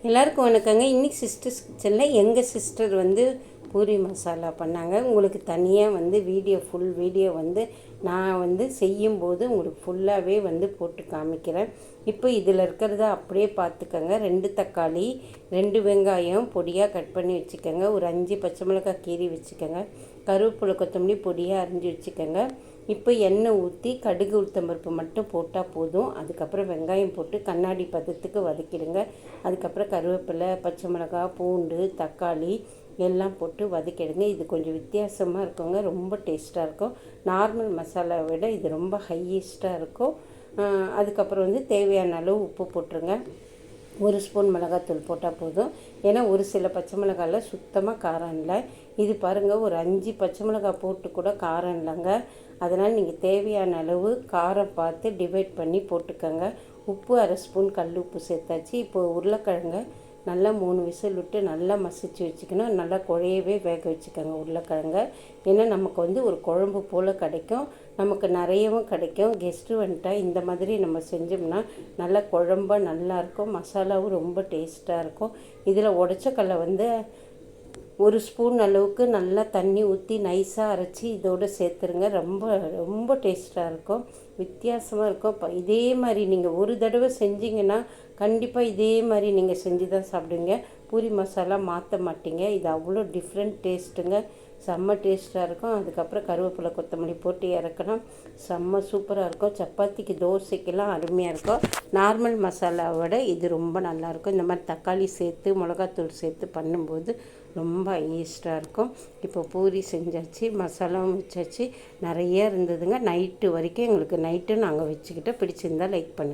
எல்லாருக்கும் வணக்கங்க. இன்றைக்கி சிஸ்டர்ஸ் கிச்சனில் எங்கள் சிஸ்டர் பூரி மசாலா பண்ணாங்க. உங்களுக்கு தனியாக ஃபுல் வீடியோ நான் செய்யும்போது உங்களுக்கு ஃபுல்லாகவே போட்டு காமிக்கிறேன். இப்போ இதில் இருக்கிறத அப்படியே பார்த்துக்கங்க. 2 தக்காளி, 2 வெங்காயம் பொடியாக கட் பண்ணி வச்சுக்கோங்க. ஒரு 5 பச்சை மிளகாய் கீரி வச்சுக்கோங்க. கருவேப்பிலை கொத்தமல்லி பொடியாக அரிஞ்சு வச்சுக்கோங்க. இப்போ எண்ணெய் ஊற்றி கடுகு உளுத்தம்பருப்பு மட்டும் போட்டால் போதும். அதுக்கப்புறம் வெங்காயம் போட்டு கண்ணாடி பதத்துக்கு வதக்கிடுங்க. அதுக்கப்புறம் கருவேப்பிலை, பச்சை மிளகாய், பூண்டு, தக்காளி எல்லாம் போட்டு வதக்கிடுங்க. இது கொஞ்சம் வித்தியாசமாக இருக்குங்க, ரொம்ப டேஸ்ட்டாக இருக்கும். நார்மல் மசாலாவை விட இது ரொம்ப ஹையஸ்ட்டாக இருக்கும். அதுக்கப்புறம் தேவையான அளவு உப்பு போட்டுருங்க. 1 ஸ்பூன் மிளகாத்தூள் போட்டால் போதும். ஏன்னா ஒரு சில பச்சை மிளகாயில் சுத்தமாக காரம் இல்லை. இது பாருங்கள், ஒரு 5 பச்சை மிளகாய் போட்டு கூட காரம் இல்லைங்க. அதனால் நீங்கள் தேவையான அளவு காரம் பார்த்து டிவைட் பண்ணி போட்டுக்கோங்க. உப்பு 1/2 ஸ்பூன் கல் உப்பு சேர்த்தாச்சு. இப்போது உருளைக்கிழங்க நல்லா 3 விசில் விட்டு நல்லா மசிச்சு வச்சுக்கணும். நல்லா குழையவே வேக வச்சுக்கோங்க உருளைக்கிழங்க. ஏன்னா நமக்கு ஒரு குழம்பு போல் கிடைக்கும், நமக்கு நிறையவும் கிடைக்கும். கெஸ்ட்டு வந்துட்டா இந்த மாதிரி நம்ம செஞ்சோம்னா நல்லா குழம்பாக நல்லாயிருக்கும். மசாலாவும் ரொம்ப டேஸ்ட்டாக இருக்கும். இதில் உடச்ச கடலை 1 ஸ்பூன் அளவுக்கு நல்லா தண்ணி ஊற்றி நைஸாக அரைச்சி இதோடு சேர்த்துருங்க. ரொம்ப ரொம்ப டேஸ்ட்டாக இருக்கும், வித்தியாசமாக இருக்கும். இதே மாதிரி நீங்கள் ஒரு தடவை செஞ்சிங்கன்னா கண்டிப்பாக இதே மாதிரி நீங்கள் செஞ்சு தான் சாப்பிடுவீங்க. பூரி மசாலா மாற்ற மாட்டீங்க. இது அவ்வளோ டிஃப்ரெண்ட் டேஸ்ட்டுங்க, செம்ம டேஸ்ட்டாக இருக்கும். அதுக்கப்புறம் கருவேப்பிலை கொத்தமல்லி போட்டு இறக்கணும். செம்ம சூப்பராக இருக்கும். சப்பாத்திக்கு தோசைக்கெல்லாம் அருமையாக இருக்கும். நார்மல் மசாலாவோட இது ரொம்ப நல்லாயிருக்கும். இந்த மாதிரி தக்காளி சேர்த்து மிளகாத்தூள் சேர்த்து பண்ணும்போது ரொம்ப ஈஸ்டாக இருக்கும். இப்போ பூரி செஞ்சாச்சு, மசாலாவும் வச்சாச்சு. நிறைய இருந்ததுங்க. நைட்டு வரைக்கும் எங்களுக்கு நாங்கள் வச்சுக்கிட்ட பிடிச்சிருந்தால் லைக் பண்ணுங்கள்.